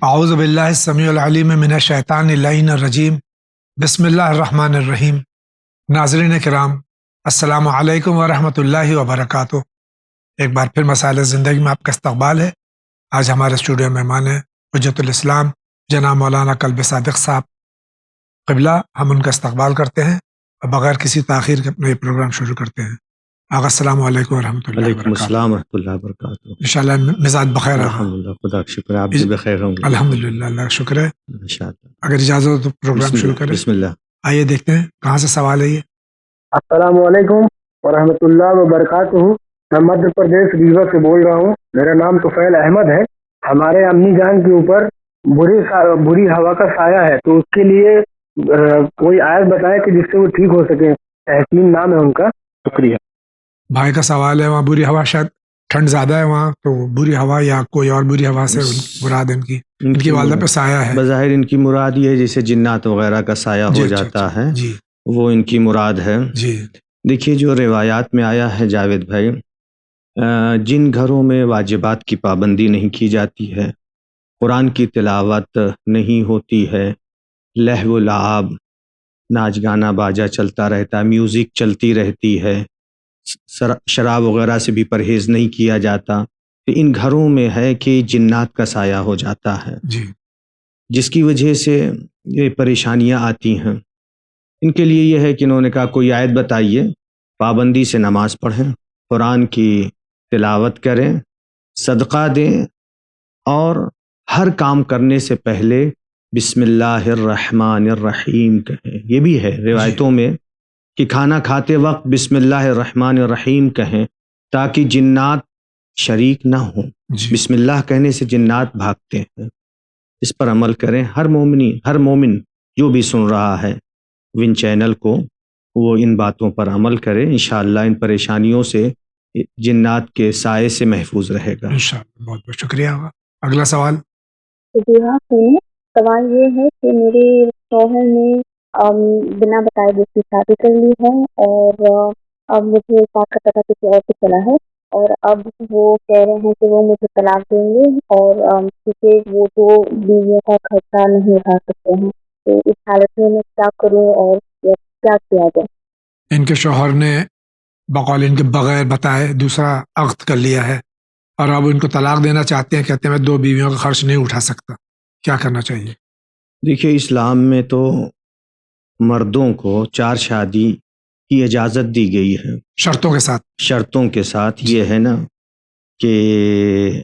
اعوذ باللہ السمیع العلیم من الشیطان اللعین الرجیم بسم اللہ الرحمن الرحیم۔ ناظرین کرام، السلام علیکم ورحمۃ اللہ وبرکاتہ۔ ایک بار پھر مسائل زندگی میں آپ کا استقبال ہے۔ آج ہمارے اسٹوڈیو میں مہمان ہیں حجت الاسلام جناب مولانا کلب صادق صاحب قبلہ۔ ہم ان کا استقبال کرتے ہیں اور بغیر کسی تاخیر کے اپنا یہ پروگرام شروع کرتے ہیں۔ آغا السلام علیکم ورحمۃ اللہ وعلیکم وبرکاتہ۔ السلام ورحمۃ اللہ وبرکاتہ۔ انشاءاللہ مزاج بخیر ہے۔ الحمدللہ، خدا کا شکر ہے، آپ بھی بخیر ہوں گے الحمدللہ، اللہ کا شکر ہے۔ انشاءاللہ۔ اگر اجازت ہو تو پروگرام شروع کریں۔ بسم اللہ۔ آئیے دیکھتے ہیں کہاں سے سوال ہے یہ۔ السلام علیکم ورحمۃ اللہ وبرکاتہ۔ میں مدھیہ پردیش ریوا سے بول رہا ہوں۔ میرا نام طفیل احمد ہے۔ ہمارے امی جان کے اوپر بری ہوا کا سایہ ہے، تو اس کے لیے کوئی آیت بتائے کہ جس سے وہ ٹھیک ہو سکے۔ تحسین نام ہے ان کا۔ شکریہ۔ بھائی کا سوال ہے، وہاں بری ہوا، شاید ٹھنڈ زیادہ ہے وہاں، تو بری ہوا یا کوئی اور بری ہوا سے مراد ان کی والدہ پہ سایہ ہے۔ بظاہر ان کی مراد یہ ہے جیسے جنات وغیرہ کا سایہ ہو جاتا ہے، جی وہ ان کی مراد ہے۔ جی دیکھیے، جو روایات میں آیا ہے جاوید بھائی، جن گھروں میں واجبات کی پابندی نہیں کی جاتی ہے، قرآن کی تلاوت نہیں ہوتی ہے، لہو و لعب، ناچ گانا باجا چلتا رہتا ہے، میوزک چلتی رہتی ہے، شراب وغیرہ سے بھی پرہیز نہیں کیا جاتا، تو ان گھروں میں ہے کہ جنات کا سایہ ہو جاتا ہے، جی جس کی وجہ سے یہ پریشانیاں آتی ہیں۔ ان کے لیے یہ ہے کہ انہوں نے کہا کوئی آیت بتائیے، پابندی سے نماز پڑھیں، قرآن کی تلاوت کریں، صدقہ دیں، اور ہر کام کرنے سے پہلے بسم اللہ الرحمن الرحیم کہیں۔ یہ بھی ہے روایتوں میں کہ کھانا کھاتے وقت بسم اللہ الرحمن الرحیم کہیں تاکہ جنات شریک نہ ہوں۔ بسم اللہ کہنے سے جنات بھاگتے ہیں۔ اس پر عمل کریں۔ ہر مومن جو بھی سن رہا ہے ون چینل کو، وہ ان باتوں پر عمل کرے، انشاءاللہ ان پریشانیوں سے جنات کے سائے سے محفوظ رہے گا۔ انشاءاللہ، بہت بہت شکریہ۔ اگلا سوال۔ جی ہاں سنیے، سوال یہ ہے کہ میرے شوہر نے بنا بتائے دوسری شادی کر لی ہے، اور اب مجھے اس بات کا پتہ کسی اور سے چلا ہے، اور اب وہ کہہ رہے ہیں کہ وہ مجھے طلاق دیں گے، اور کیونکہ وہ دو بیویوں کا خرچہ نہیں اٹھا سکتے ہیں، تو اس حالت میں کیا کروں اور کیا کیا جائے؟ ان کے شوہر نے بقول ان کے بغیر بتائے دوسرا عقد کر لیا ہے، اور اب ان کو طلاق دینا چاہتے ہیں، کہتے ہیں میں دو بیویوں کا خرچ نہیں اٹھا سکتا، کیا کرنا چاہیے؟ دیکھیے، اسلام میں تو مردوں کو 4 شادی کی اجازت دی گئی ہے، شرطوں کے ساتھ۔ شرطوں کے ساتھ۔ یہ ہے نا کہ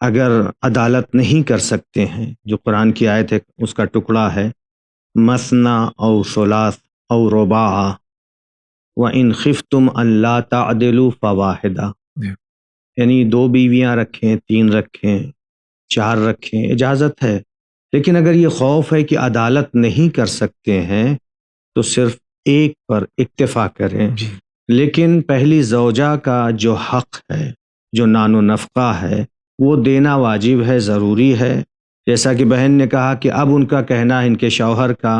اگر عدالت نہیں کر سکتے ہیں، جو قرآن کی آیت ہے اس کا ٹکڑا ہے، مثنا او ثلاث او رباع وَإِنْ خِفْتُمْ أَلَّا تَعْدِلُوا فَوَاحِدَةً، یعنی 2 بیویاں رکھیں، 3 رکھیں، 4 رکھیں، اجازت ہے۔ لیکن اگر یہ خوف ہے کہ عدالت نہیں کر سکتے ہیں تو صرف ایک پر اکتفا کریں۔ لیکن پہلی زوجہ کا جو حق ہے، جو نان و نفقہ ہے، وہ دینا واجب ہے، ضروری ہے۔ جیسا کہ بہن نے کہا کہ اب ان کا کہنا ہے، ان کے شوہر کا،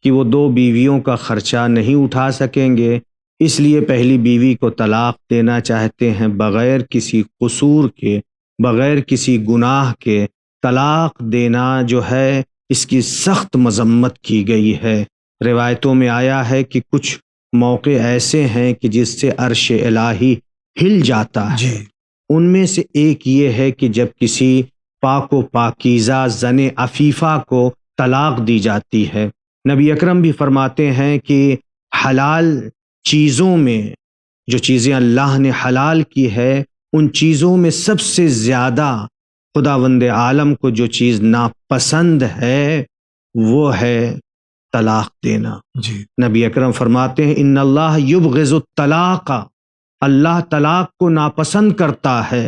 کہ وہ 2 بیویوں کا خرچہ نہیں اٹھا سکیں گے، اس لیے پہلی بیوی کو طلاق دینا چاہتے ہیں، بغیر کسی قصور کے، بغیر کسی گناہ کے۔ طلاق دینا جو ہے اس کی سخت مذمت کی گئی ہے۔ روایتوں میں آیا ہے کہ کچھ موقع ایسے ہیں کہ جس سے عرش الہی ہل جاتا ہے۔ ان میں سے ایک یہ ہے کہ جب کسی پاک و پاکیزہ زن عفیفہ کو طلاق دی جاتی ہے۔ نبی اکرم بھی فرماتے ہیں کہ حلال چیزوں میں، جو چیزیں اللہ نے حلال کی ہے، ان چیزوں میں سب سے زیادہ خداوند عالم کو جو چیز ناپسند ہے وہ ہے طلاق دینا۔ نبی اکرم فرماتے ہیں ان اللہ یبغض الطلاق، اللہ طلاق کو ناپسند کرتا ہے،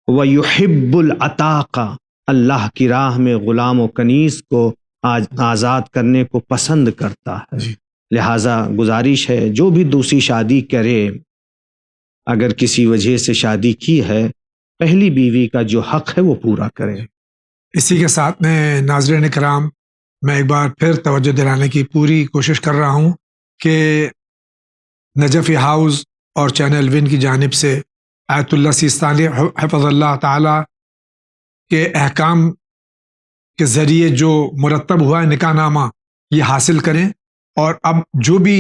وَيُحِبُّ الْعَتَاقَ، اللہ کی راہ میں غلام و کنیز کو آزاد کرنے کو پسند کرتا ہے۔ لہٰذا گزارش ہے، جو بھی دوسری شادی کرے، اگر کسی وجہ سے شادی کی ہے، پہلی بیوی کا جو حق ہے وہ پورا کرے۔ اسی کے ساتھ میں ناظرین کرام، میں ایک بار پھر توجہ دلانے کی پوری کوشش کر رہا ہوں کہ نجفی ہاؤس اور چینل ون کی جانب سے آیت اللہ سیستانی حفظ اللہ تعالی کے احکام کے ذریعے جو مرتب ہوا ہے نکاح نامہ یہ حاصل کریں، اور اب جو بھی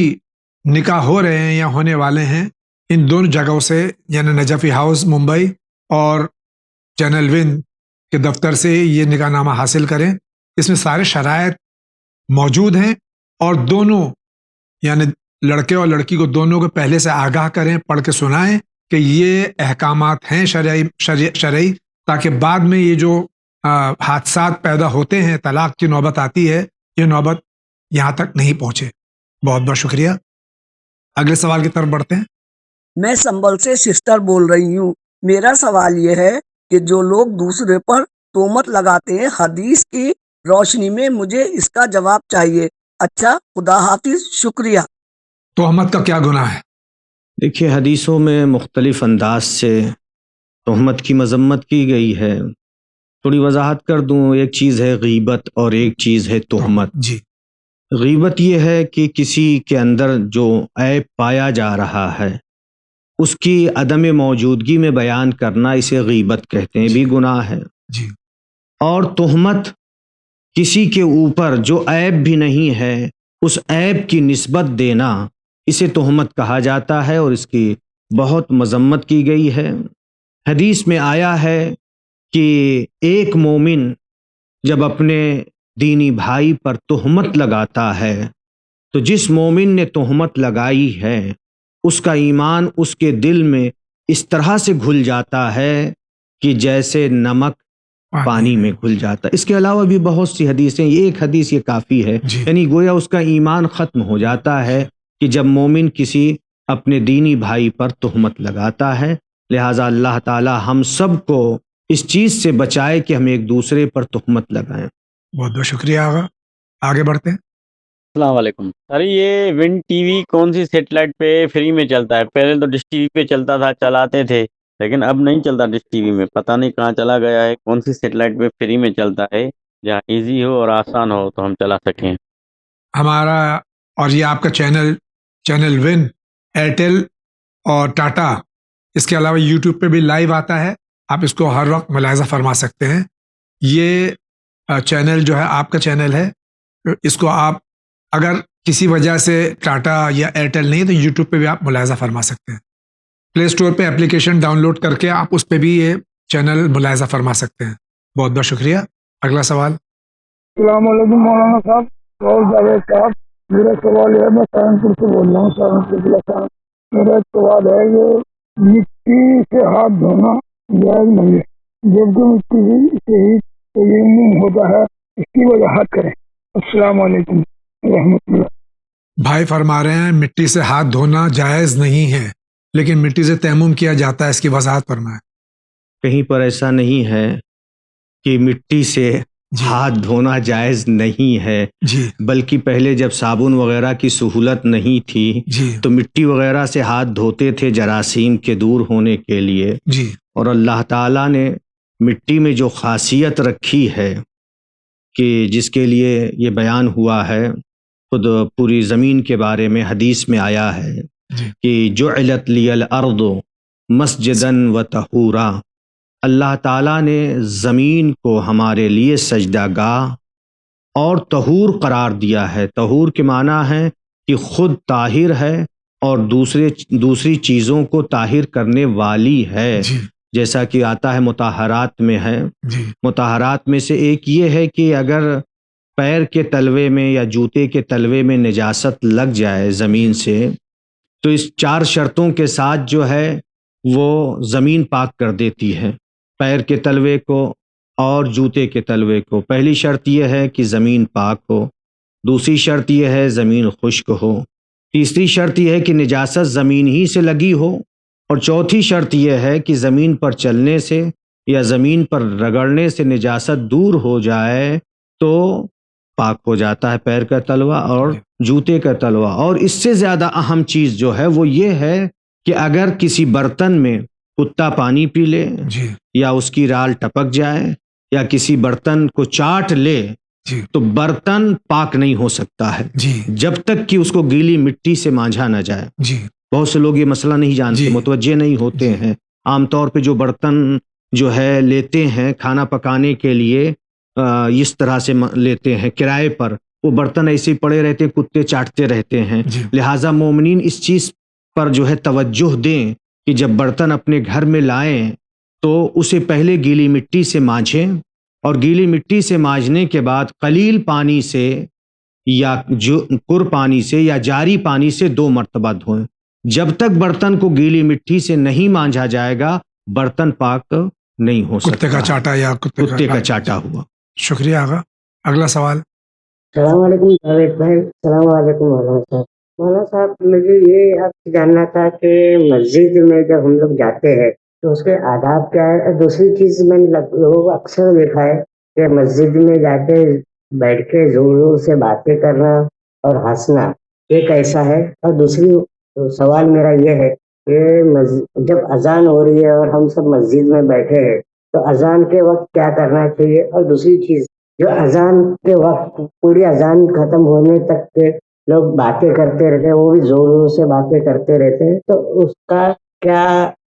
نکاح ہو رہے ہیں یا ہونے والے ہیں ان دونوں جگہوں سے، یعنی نجفی ہاؤس ممبئی اور چینل ون کے دفتر سے یہ نکاح نامہ حاصل کریں. اس میں سارے شرائط موجود ہیں، اور دونوں یعنی لڑکے اور لڑکی کو دونوں کو پہلے سے آگاہ کریں، پڑھ کے سنائیں کہ یہ احکامات ہیں شرعی، تاکہ بعد میں یہ جو حادثات پیدا ہوتے ہیں، طلاق کی نوبت آتی ہے، یہ نوبت یہاں تک نہیں پہنچے. بہت بہت شکریہ. اگلے سوال کی طرف بڑھتے ہیں. میں سنبل سے سسٹر بول رہی ہوں. میرا سوال یہ ہے کہ جو لوگ دوسرے پر تہمت لگاتے ہیں، حدیث کی روشنی میں مجھے اس کا جواب چاہیے. اچھا، خدا حافظ، شکریہ. تہمت کا کیا گناہ ہے؟ دیکھیے، حدیثوں میں مختلف انداز سے تہمت کی مذمت کی گئی ہے. تھوڑی وضاحت کر دوں. ایک چیز ہے غیبت اور ایک چیز ہے تہمت. جی. غیبت یہ ہے کہ کسی کے اندر جو عیب پایا جا رہا ہے اس کی عدم موجودگی میں بیان کرنا، اسے غیبت کہتے ہیں، بھی گناہ ہے. جی. اور تہمت کسی کے اوپر جو عیب بھی نہیں ہے اس عیب کی نسبت دینا، اسے تہمت کہا جاتا ہے، اور اس کی بہت مذمت کی گئی ہے. حدیث میں آیا ہے کہ ایک مومن جب اپنے دینی بھائی پر تہمت لگاتا ہے تو جس مومن نے تہمت لگائی ہے اس کا ایمان اس کے دل میں اس طرح سے گھل جاتا ہے کہ جیسے نمک پانی میں گھل جاتا ہے. اس کے علاوہ بھی بہت سی حدیثیں، یہ ایک حدیث یہ کافی ہے. جی. یعنی گویا اس کا ایمان ختم ہو جاتا ہے کہ جب مومن کسی اپنے دینی بھائی پر تہمت لگاتا ہے. لہٰذا اللہ تعالی ہم سب کو اس چیز سے بچائے کہ ہم ایک دوسرے پر تہمت لگائیں. بہت بہت شکریہ آغا. آگے بڑھتے ہیں. السلام علیکم سر. یہ ون ٹی وی کون سی سیٹلائٹ پہ فری میں چلتا ہے؟ پہلے تو ڈش ٹی وی پہ چلتا تھا، چلاتے تھے، لیکن اب نہیں چلتا ڈش ٹی وی میں. پتہ نہیں کہاں چلا گیا ہے. کون سی سیٹلائٹ پہ فری میں چلتا ہے جہاں ایزی ہو اور آسان ہو تو ہم چلا سکیں؟ ہمارا اور یہ آپ کا چینل ون، ایئرٹیل اور ٹاٹا، اس کے علاوہ یوٹیوب پہ بھی لائیو آتا ہے. آپ اس کو ہر وقت ملاحظہ فرما سکتے ہیں. یہ چینل جو ہے آپ کا چینل ہے. اس کو آپ اگر کسی وجہ سے ٹاٹا یا ایئرٹیل نہیں تو یوٹیوب پہ بھی آپ ملاحظہ فرما سکتے ہیں. پلے اسٹور پہ اپلیکیشن ڈاؤن لوڈ کر کے آپ اس پہ بھی یہ چینل ملاحظہ فرما سکتے ہیں. بہت بہت شکریہ. اگلا سوال. السلام علیکم مولانا صاحب، اور جاوید صاحب. میرا سوال ہے، میں سہارنپور سے بول رہا ہوں، سہارنپور ضلع سے. میرا ایک سوال ہے، یہ مٹی سے ہاتھ دھونا جائز نہیں ہے؟ جبکہ مٹی سے ہی تیمم ہوتا ہے، اس کی وضاحت کریں. السلام علیکم رحمۃ اللہ. بھائی فرما رہے ہیں مٹی سے ہاتھ دھونا جائز نہیں ہے، لیکن مٹی سے تیمم کیا جاتا ہے، اس کی وضاحت فرمائیں. کہیں پر ایسا نہیں ہے کہ مٹی سے ہاتھ دھونا جائز نہیں ہے. جی. بلکہ پہلے جب صابن وغیرہ کی سہولت نہیں تھی جی. تو مٹی وغیرہ سے ہاتھ دھوتے تھے جراثیم کے دور ہونے کے لیے. جی. اور اللہ تعالیٰ نے مٹی میں جو خاصیت رکھی ہے کہ جس کے لیے یہ بیان ہوا ہے، خود پوری زمین کے بارے میں حدیث میں آیا ہے کہ جعلت لی الارض مسجدا و طہورا. اللہ تعالیٰ نے زمین کو ہمارے لیے سجدہ گاہ اور طہور قرار دیا ہے. طہور کے معنی ہے کہ خود طاہر ہے اور دوسری چیزوں کو طاہر کرنے والی ہے. جیسا کہ آتا ہے مطہرات میں ہے. مطہرات میں سے ایک یہ ہے کہ اگر پیر کے تلوے میں یا جوتے کے تلوے میں نجاست لگ جائے زمین سے تو اس 4 شرطوں کے ساتھ جو ہے وہ زمین پاک کر دیتی ہے، پیر کے تلوے کو اور جوتے کے تلوے کو. پہلی شرط یہ ہے کہ زمین پاک ہو، دوسری شرط یہ ہے زمین خشک ہو، تیسری شرط یہ ہے کہ نجاست زمین ہی سے لگی ہو، اور چوتھی شرط یہ ہے کہ زمین پر چلنے سے یا زمین پر رگڑنے سے نجاست دور ہو جائے تو پاک ہو جاتا ہے پیر کا تلوا اور جوتے کا تلوا. اور اس سے زیادہ اہم چیز جو ہے وہ یہ ہے کہ اگر کسی برتن میں کتا پانی پی لے یا اس کی رال ٹپک جائے یا کسی برتن کو چاٹ لے تو برتن پاک نہیں ہو سکتا ہے جب تک کہ اس کو گیلی مٹی سے مانجھا نہ جائے. بہت سے لوگ یہ مسئلہ نہیں جانتے، متوجہ نہیں ہوتے ہیں. عام طور پہ جو برتن جو ہے لیتے ہیں کھانا پکانے کے لیے اس طرح سے لیتے ہیں کرائے پر، وہ برتن ایسے ہی پڑے رہتے ہیں، کتے چاٹتے رہتے ہیں. لہٰذا مومنین اس چیز پر جو ہے توجہ دیں کہ جب برتن اپنے گھر میں لائیں تو اسے پہلے گیلی مٹی سے مانجھیں، اور گیلی مٹی سے مانجھنے کے بعد قلیل پانی سے یا پر پانی سے یا جاری پانی سے 2 مرتبہ دھوئیں. جب تک برتن کو گیلی مٹی سے نہیں مانجھا جائے گا برتن پاک نہیں ہو سکتا. کتے کا چاٹا یا کتے کا چاٹا ہوا. شکریہ آغا. اگلا سوال. السلام علیکم جاوید بھائی. السلام علیکم مولانا صاحب. مولانا صاحب مجھے یہ آپ سے جاننا تھا کہ مسجد میں جب ہم لوگ جاتے ہیں تو اس کے آداب کیا ہے. دوسری چیز میں نے لوگ اکثر دیکھا ہے کہ مسجد میں جا کے بیٹھ کے زور زور سے باتیں کرنا اور ہنسنا یہ کیسا ہے. اور دوسری سوال میرا یہ ہے کہ جب اذان ہو رہی ہے اور ہم سب مسجد میں بیٹھے ہیں تو اذان کے وقت کیا کرنا چاہیے. اور دوسری چیز جو اذان کے وقت پوری اذان ختم ہونے تک کے لوگ باتیں کرتے رہتے ہیں، وہ بھی زور زور سے باتیں کرتے رہتے ہیں، تو اس کا کیا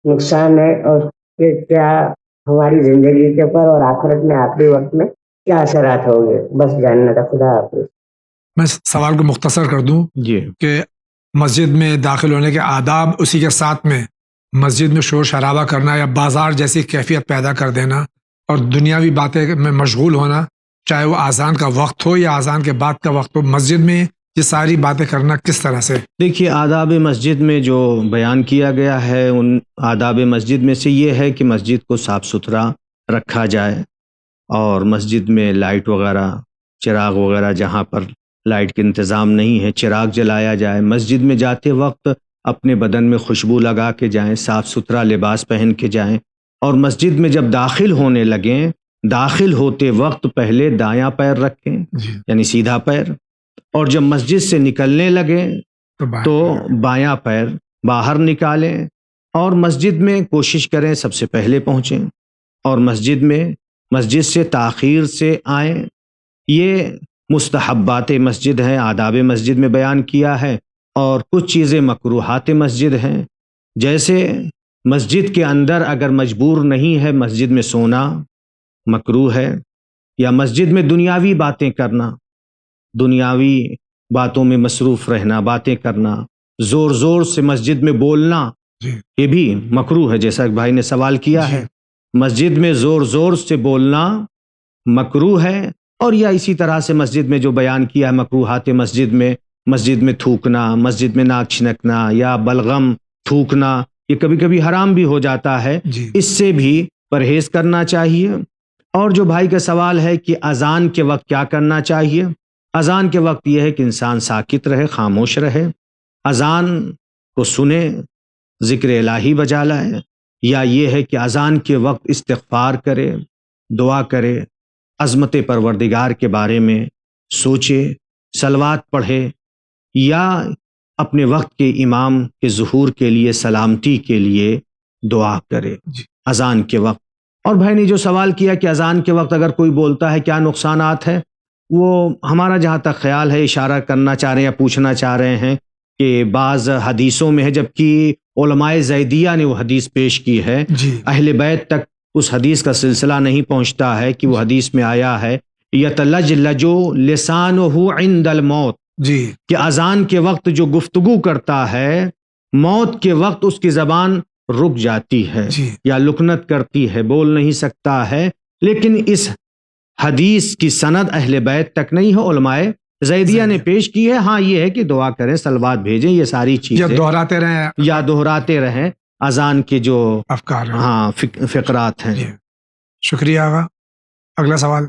نقصان ہے اور کیا ہماری زندگی کے اوپر اور آخرت میں آخری وقت میں کیا اثرات ہوں گے. بس جاننا تھا. خدا حافظ. میں سوال کو مختصر کر دوں جی کہ مسجد میں داخل ہونے کے آداب، اسی کے ساتھ میں مسجد میں شور شرابہ کرنا یا بازار جیسی کیفیت پیدا کر دینا اور دنیاوی باتیں میں مشغول ہونا، چاہے وہ اذان کا وقت ہو یا اذان کے بعد کا وقت ہو، مسجد میں یہ ساری باتیں کرنا کس طرح سے؟ دیکھیے آداب مسجد میں جو بیان کیا گیا ہے ان آداب مسجد میں سے یہ ہے کہ مسجد کو صاف ستھرا رکھا جائے، اور مسجد میں لائٹ وغیرہ چراغ وغیرہ جہاں پر لائٹ کے انتظام نہیں ہے چراغ جلایا جائے. مسجد میں جاتے وقت اپنے بدن میں خوشبو لگا کے جائیں، صاف ستھرا لباس پہن کے جائیں، اور مسجد میں جب داخل ہونے لگیں داخل ہوتے وقت پہلے دایاں پیر رکھیں یعنی سیدھا پیر، اور جب مسجد سے نکلنے لگیں تو بایاں پیر باہر نکالیں، اور مسجد میں کوشش کریں سب سے پہلے پہنچیں، اور مسجد سے تاخیر سے آئیں. یہ مستحبات مسجد ہیں، آداب مسجد میں بیان کیا ہے. اور کچھ چیزیں مکروہات مسجد ہیں، جیسے مسجد کے اندر اگر مجبور نہیں ہے مسجد میں سونا مکروہ ہے، یا مسجد میں دنیاوی باتیں کرنا، دنیاوی باتوں میں مصروف رہنا، باتیں کرنا، زور زور سے مسجد میں بولنا یہ بھی مکروہ ہے. جیسا کہ بھائی نے سوال کیا ہے مسجد میں زور زور سے بولنا مکروہ ہے. اور یا اسی طرح سے مسجد میں جو بیان کیا ہے مکروہات مسجد میں تھوکنا، مسجد میں ناک چھنکنا یا بلغم تھوکنا یہ کبھی کبھی حرام بھی ہو جاتا ہے، اس سے بھی پرہیز کرنا چاہیے. اور جو بھائی کا سوال ہے کہ اذان کے وقت کیا کرنا چاہیے، اذان کے وقت یہ ہے کہ انسان ساکت رہے، خاموش رہے، اذان کو سنے، ذکر الہی بجا لائے، یا یہ ہے کہ اذان کے وقت استغفار کرے، دعا کرے، عظمت پروردگار کے بارے میں سوچے، صلوات پڑھے، یا اپنے وقت کے امام کے ظہور کے لیے سلامتی کے لیے دعا کرے اذان کے وقت. اور بھائی نے جو سوال کیا کہ اذان کے وقت اگر کوئی بولتا ہے کیا نقصانات ہیں، وہ ہمارا جہاں تک خیال ہے اشارہ کرنا چاہ رہے ہیں یا پوچھنا چاہ رہے ہیں کہ بعض حدیثوں میں ہے، جبکہ علماء زیدیہ نے وہ حدیث پیش کی ہے، اہل بیت تک اس حدیث کا سلسلہ نہیں پہنچتا ہے کہ وہ حدیث میں آیا ہے یتلجلج لسانہ عند الموت، کہ اذان کے وقت جو گفتگو کرتا ہے موت کے وقت اس کی زبان رک جاتی ہے یا لکنت کرتی ہے، بول نہیں سکتا ہے. لیکن اس حدیث کی سند اہل بیت تک نہیں ہے، علماء زیدیہ نے پیش کی ہے. ہاں یہ ہے کہ دعا کریں، صلوات بھیجیں، یہ ساری چیزیں یا دہراتے رہیں اذان کے جو افکار ہاں فقرات ہیں. شکریہ آغا. اگلا سوال.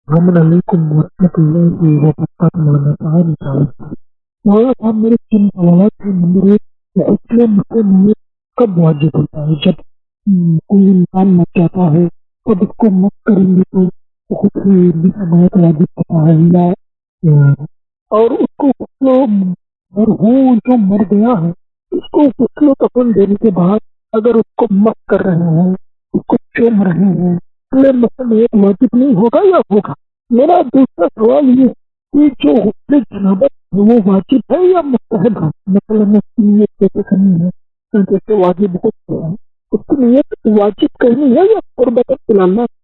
السلام علیکم ورحمۃ اللہ وبرکاتہ. مولانا صاحب میرے 3 سوالات ہیں. نمبر 1، اسلام میں کب واجب ہوتا ہے؟ جب کوئی انسان مر جاتا ہے تب اس کو مت کریں گے تو خود سے بہت واجب ہوتا ہے، یا اور اس کو مرحوم جو مر گیا ہے اس کو غسل کفن دینے کے بعد اگر اس کو مت کر رہے ہیں، اس کو چوم رہے ہیں، تو مسئلہ واجب نہیں ہوگا یا ہوگا؟ میرا دوسرا سوال یہ کہ جو غسل جنابت ہے وہ واجب ہے یا مستحب ہے؟ مثلا نیت کیسے کرنی ہے، جیسے واجب ہوتا ہے اس کی نیت واجب کرنی ہے یا قربت اللہ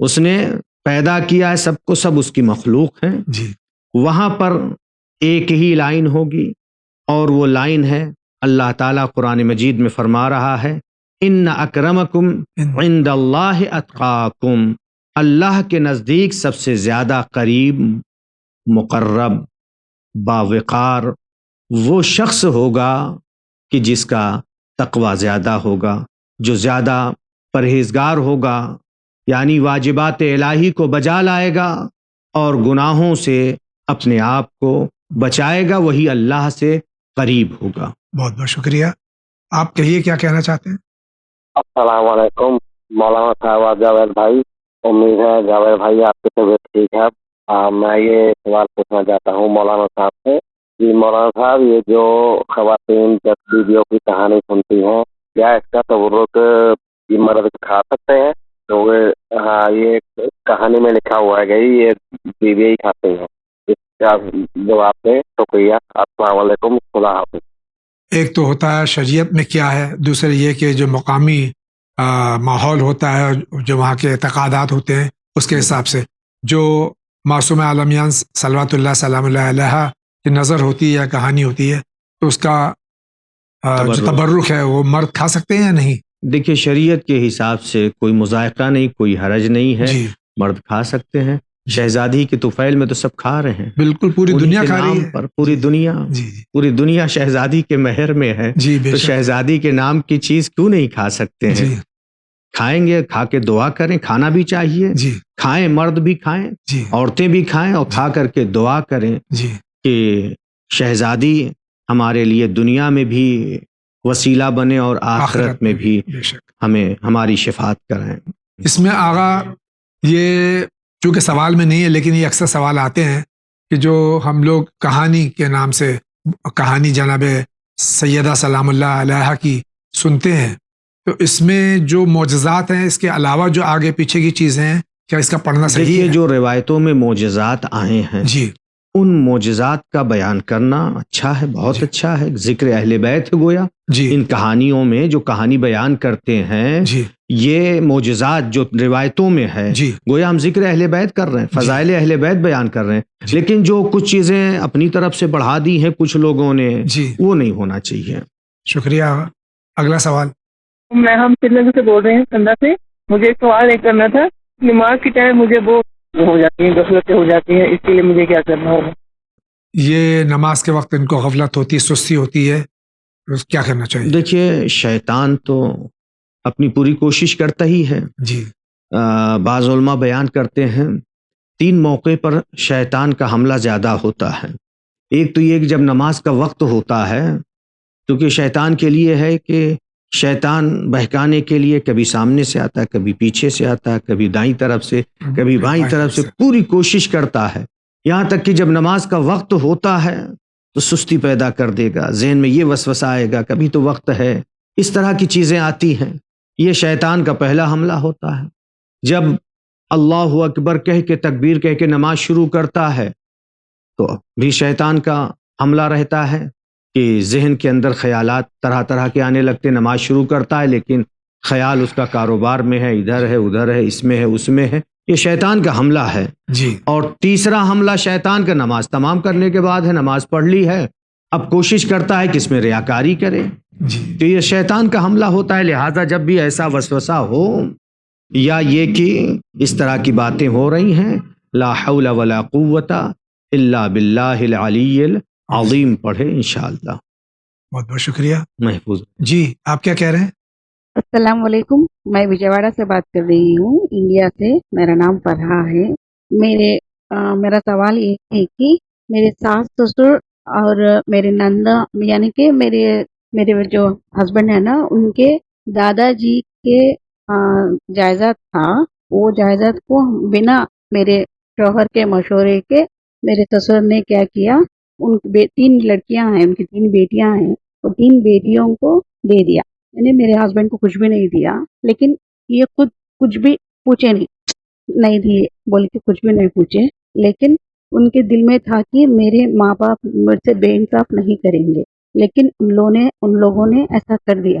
اس نے پیدا کیا ہے سب کو، سب اس کی مخلوق ہیں. جی وہاں پر ایک ہی لائن ہوگی، اور وہ لائن ہے اللہ تعالیٰ قرآن مجید میں فرما رہا ہے ان اکرمکم عند اللہ اتقاکم، اللہ کے نزدیک سب سے زیادہ قریب، مقرب، باوقار وہ شخص ہوگا کہ جس کا تقوی زیادہ ہوگا، جو زیادہ پرہیزگار ہوگا، یعنی واجبات الہی کو بجا لائے گا اور گناہوں سے اپنے آپ کو بچائے گا، وہی اللہ سے قریب ہوگا. بہت بہت شکریہ. آپ کہیے کیا کہنا چاہتے ہیں؟ السلام علیکم مولانا صاحب جاوید بھائی. امید ہے جاوید بھائی آپ کی طبیعت ٹھیک ہے. میں یہ سوال پوچھنا چاہتا ہوں مولانا صاحب سے. جی مولانا صاحب، یہ جو خواتین جب بیویوں کی کہانی سنتی ہیں، کیا اس کا تبرک یہ مرد کھا سکتے ہیں؟ تو ہاں، یہ کہانی میں لکھا ہوا ہے کہ یہ بیوی ہی کھاتے ہیں. اس کا جواب دیں. شکریہ. السلام علیکم. خدا حافظ. ایک تو ہوتا ہے شریعت میں کیا ہے، دوسرے یہ کہ جو مقامی ماحول ہوتا ہے، جو وہاں کے اعتقادات ہوتے ہیں، اس کے حساب سے جو معصوم عالمیان صلوات اللہ سلام اللہ علیہ کی نظر ہوتی ہے یا کہانی ہوتی ہے، تو اس کا جو تبرک ہے وہ مرد کھا سکتے ہیں یا نہیں؟ دیکھیے، شریعت کے حساب سے کوئی مذائقہ نہیں، کوئی حرج نہیں ہے. جی مرد کھا سکتے ہیں. شہزادی کے طفیل میں تو سب کھا رہے ہیں. بالکل، پوری دنیا کے کھا رہی نام ہے. پر پوری دنیا، جی پوری دنیا شہزادی کے مہر میں ہے. جی بے تو شک. شہزادی کے نام کی چیز کیوں نہیں کھا سکتے ہیں؟ جی کھائیں گے، کھا کے دعا کریں. کھانا بھی چاہیے. جی کھائیں، مرد بھی کھائیں، جی عورتیں بھی کھائیں، اور کھا کر کے دعا کریں جی کہ شہزادی ہمارے لیے دنیا میں بھی وسیلہ بنے اور آخرت میں بھی بے شک. ہمیں ہماری شفاعت کرائیں. اس میں آغا یہ چونکہ سوال میں نہیں ہے، لیکن یہ اکثر سوال آتے ہیں کہ جو ہم لوگ کہانی کے نام سے کہانی جناب سیدہ سلام اللہ علیہ کی سنتے ہیں، تو اس میں جو معجزات ہیں، اس کے علاوہ جو آگے پیچھے کی چیزیں ہیں، کیا اس کا پڑھنا صحیح دیکھیے، ہے؟ جو روایتوں میں معجزات آئے ہیں، جی ان معجزات کا بیان کرنا اچھا ہے، بہت اچھا ہے. ذکر اہل بیت ہے گویا. جی ان کہانیوں میں جو کہانی بیان کرتے ہیں، جی یہ معجزات جو روایتوں میں ہے، جی گویا ہم ذکر اہل بیت کر رہے ہیں، فضائل اہل بیت بیان کر رہے ہیں. جی. لیکن جو کچھ چیزیں اپنی طرف سے بڑھا دی ہیں کچھ لوگوں نے، جی وہ نہیں ہونا چاہیے. شکریہ. اگلا سوال. میں ہم سری نگر سے بول رہے ہیں، کنڈا سے. مجھے ایک سوال ایک کرنا تھا. نماز کے ٹائم مجھے وہ ہو جاتی ہیں، غفلتیں ہو جاتی ہیں، اس کے لیے مجھے کیا کرنا ہوگا؟ یہ نماز کے وقت ان کو غفلت ہوتی ہے، سستی ہوتی ہے، کیا کرنا چاہیے؟ دیکھیے، شیطان تو اپنی پوری کوشش کرتا ہی ہے. جی بعض علماء بیان کرتے ہیں 3 موقع پر شیطان کا حملہ زیادہ ہوتا ہے. ایک تو یہ کہ جب نماز کا وقت ہوتا ہے، کیونکہ شیطان کے لیے ہے کہ شیطان بہکانے کے لیے کبھی سامنے سے آتا ہے، کبھی پیچھے سے آتا ہے، کبھی دائیں طرف سے، کبھی بائیں طرف سے، پوری کوشش کرتا ہے. یہاں تک کہ جب نماز کا وقت ہوتا ہے تو سستی پیدا کر دے گا، ذہن میں یہ وسوسہ آئے گا کبھی تو وقت ہے، اس طرح کی چیزیں آتی ہیں. یہ شیطان کا پہلا حملہ ہوتا ہے. جب اللہ اکبر کہہ کے تکبیر کہہ کے نماز شروع کرتا ہے تو بھی شیطان کا حملہ رہتا ہے کہ ذہن کے اندر خیالات طرح طرح کے آنے لگتے. نماز شروع کرتا ہے لیکن خیال اس کا کاروبار میں ہے، ادھر ہے، ادھر ہے، اس میں ہے، اس میں ہے. یہ شیطان کا حملہ ہے. جی اور تیسرا حملہ شیطان کا نماز تمام کرنے کے بعد ہے. نماز پڑھ لی ہے، اب کوشش کرتا ہے کہ اس میں ریاکاری کرے. جی تو یہ شیطان کا حملہ ہوتا ہے. لہٰذا جب بھی ایسا وسوسہ ہو یا یہ کہ اس طرح کی باتیں ہو رہی ہیں، لا حول ولا قوت الا باللہ العلی العظیم پڑھے، انشاءاللہ. بہت بہت شکریہ. محفوظ. جی آپ کیا کہہ رہے ہیں؟ السلام علیکم. میں وجےواڑا سے بات کر رہی ہوں، انڈیا سے. میرا نام فرحہ ہے. میرا سوال یہ ہے کہ میرے ساس سسر اور میرے نندا، یعنی کہ میرے جو ہسبینڈ ہے نا، ان کے دادا جی کے جائیداد تھا. وہ جائیداد کو بنا میرے شوہر کے مشورے کے میرے سسر نے کیا کیا، ان 3 لڑکیاں ہیں، ان کی 3 بیٹیاں ہیں، وہ 3 بیٹیوں کو دے دیا. یعنی میرے ہسبینڈ کو کچھ بھی نہیں دیا، لیکن یہ خود کچھ بھی پوچھے نہیں دیے بول کے کچھ بھی نہیں پوچھے. لیکن ان کے دل میں تھا کہ میرے ماں باپ مجھ سے بے انصاف نہیں کریں گے، لیکن ان لوگوں نے ایسا کر دیا.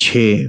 6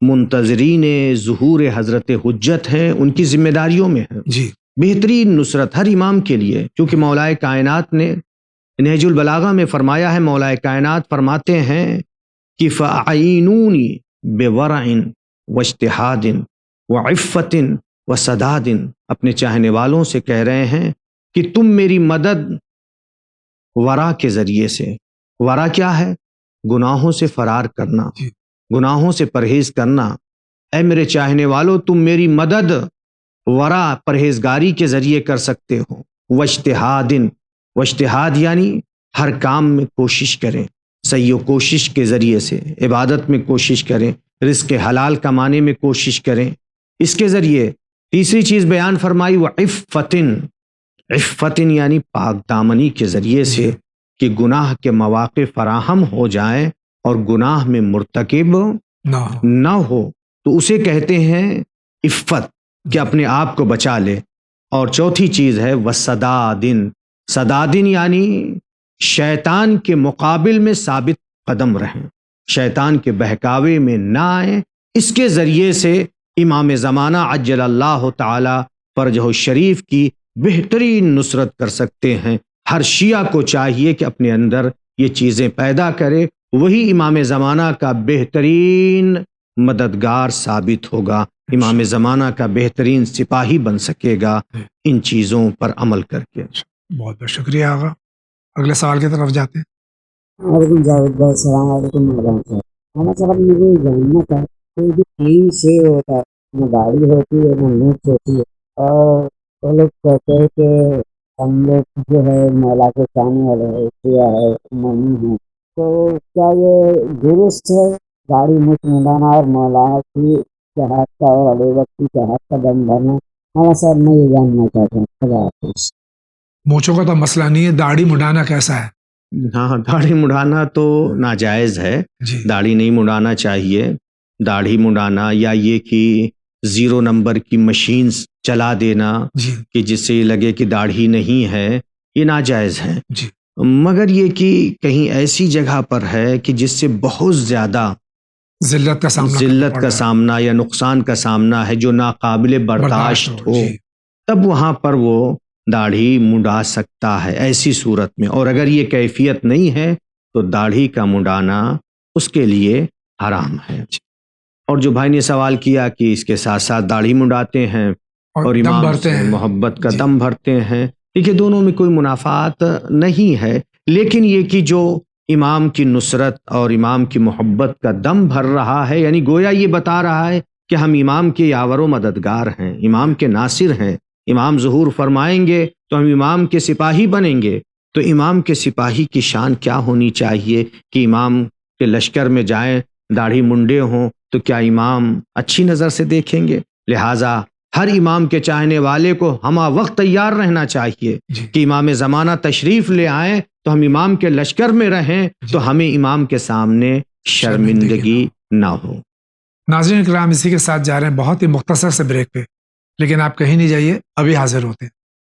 منتظرین ظہور حضرت حجت ہیں، ان کی ذمہ داریوں میں ہے جی بہترین نصرت ہر امام کے لیے، کیونکہ مولائے کائنات نے نہج البلاغہ میں فرمایا ہے، مولائے کائنات فرماتے ہیں کہ فَأَعِینُونِی بِوَرَعٍ وَاجْتِہَادٍ وَعِفَّةٍ وَسَدَادٍ، اپنے چاہنے والوں سے کہہ رہے ہیں کہ تم میری مدد ورا کے ذریعے سے، ورا کیا ہے؟ گناہوں سے فرار کرنا، گناہوں سے پرہیز کرنا، اے میرے چاہنے والوں تم میری مدد ورا پرہیزگاری کے ذریعے کر سکتے ہو، واجتہادٍ، واجتہاد یعنی ہر کام میں کوشش کریں، سعی و کوشش کے ذریعے سے عبادت میں کوشش کریں، رزق حلال کمانے میں کوشش کریں، اس کے ذریعے تیسری چیز بیان فرمائی وعفتٍ، عفتٍ یعنی پاک دامنی کے ذریعے سے کہ گناہ کے مواقع فراہم ہو جائیں اور گناہ میں مرتکب نہ ہو، تو اسے کہتے ہیں عفت، کہ اپنے آپ کو بچا لے۔ اور چوتھی چیز ہے وسدادن، سدادن یعنی شیطان کے مقابل میں ثابت قدم رہیں، شیطان کے بہکاوے میں نہ آئیں، اس کے ذریعے سے امام زمانہ عجل اللہ تعالی فرجہ الشریف کی بہترین نصرت کر سکتے ہیں۔ ہر شیعہ کو چاہیے کہ اپنے اندر یہ چیزیں پیدا کرے، وہی امام زمانہ کا بہترین مددگار ثابت ہوگا، امام زمانہ کا بہترین سپاہی بن سکے گا ان چیزوں پر عمل کر کے۔ بہت بہت شکریہ آغا۔ اگلے سوال کی طرف جاتے ہیں۔ وعلیکم جاوید بھائی، السلام علیکم مولانا صاحب۔ مولانا صاحب مجھے جاننا تھا کوئی بھی کلین شیو ہوتا ہے، نہ داڑھی ہوتی ہے نہ مونچھ ہوتی ہے، اور وہ لوگ کہتے ہیں کہ ہم لوگ جو ہے مولا کے چاہنے والے ہے، شیعہ ہے، مومن ہیں، تو کیا یہ درست ہے داڑھی مونچھ منڈانا اور مولانا کی جہاد کا اور علی وقت کی جہاد کا دم بھرنا؟ مولانا صاحب میں یہ جاننا چاہتا ہوں۔ خدا حافظ۔ مونچھوں کا تو مسئلہ نہیں ہے، داڑھی مڈانا کیسا ہے؟ ہاں، داڑھی مڈانا تو ناجائز ہے، داڑھی نہیں مڈانا چاہیے۔ داڑھی مڈانا یا یہ کہ 0 نمبر کی مشینز چلا دینا کہ جس سے یہ لگے کہ داڑھی نہیں ہے، یہ ناجائز ہے۔ مگر یہ کہ کہیں ایسی جگہ پر ہے کہ جس سے بہت زیادہ ذلت کا سامنا یا نقصان کا سامنا ہے جو ناقابل برداشت ہو، تب وہاں پر وہ داڑھی مڈا سکتا ہے ایسی صورت میں۔ اور اگر یہ کیفیت نہیں ہے تو داڑھی کا مڈانا اس کے لیے حرام ہے۔ اور جو بھائی نے سوال کیا کہ اس کے ساتھ ساتھ داڑھی مڈاتے ہیں اور امام سے محبت کا دم بھرتے ہیں، دیکھیے دونوں میں کوئی منافعات نہیں ہے، لیکن یہ کہ جو امام کی نصرت اور امام کی محبت کا دم بھر رہا ہے، یعنی گویا یہ بتا رہا ہے کہ ہم امام کے یاور و مددگار ہیں، امام کے ناصر ہیں، امام ظہور فرمائیں گے تو ہم امام کے سپاہی بنیں گے۔ تو امام کے سپاہی کی شان کیا ہونی چاہیے کہ امام کے لشکر میں جائیں داڑھی منڈے ہوں تو کیا امام اچھی نظر سے دیکھیں گے؟ لہٰذا ہر امام کے چاہنے والے کو ہمہ وقت تیار رہنا چاہیے کہ امام زمانہ تشریف لے آئیں تو ہم امام کے لشکر میں رہیں تو ہمیں امام کے سامنے شرمندگی نہ ہو۔ ناظرین کرام، اسی کے ساتھ جا رہے ہیں بہت ہی مختصر سے بریک پہ، لیکن آپ کہیں نہیں جائیے، ابھی حاضر ہوتے ہیں۔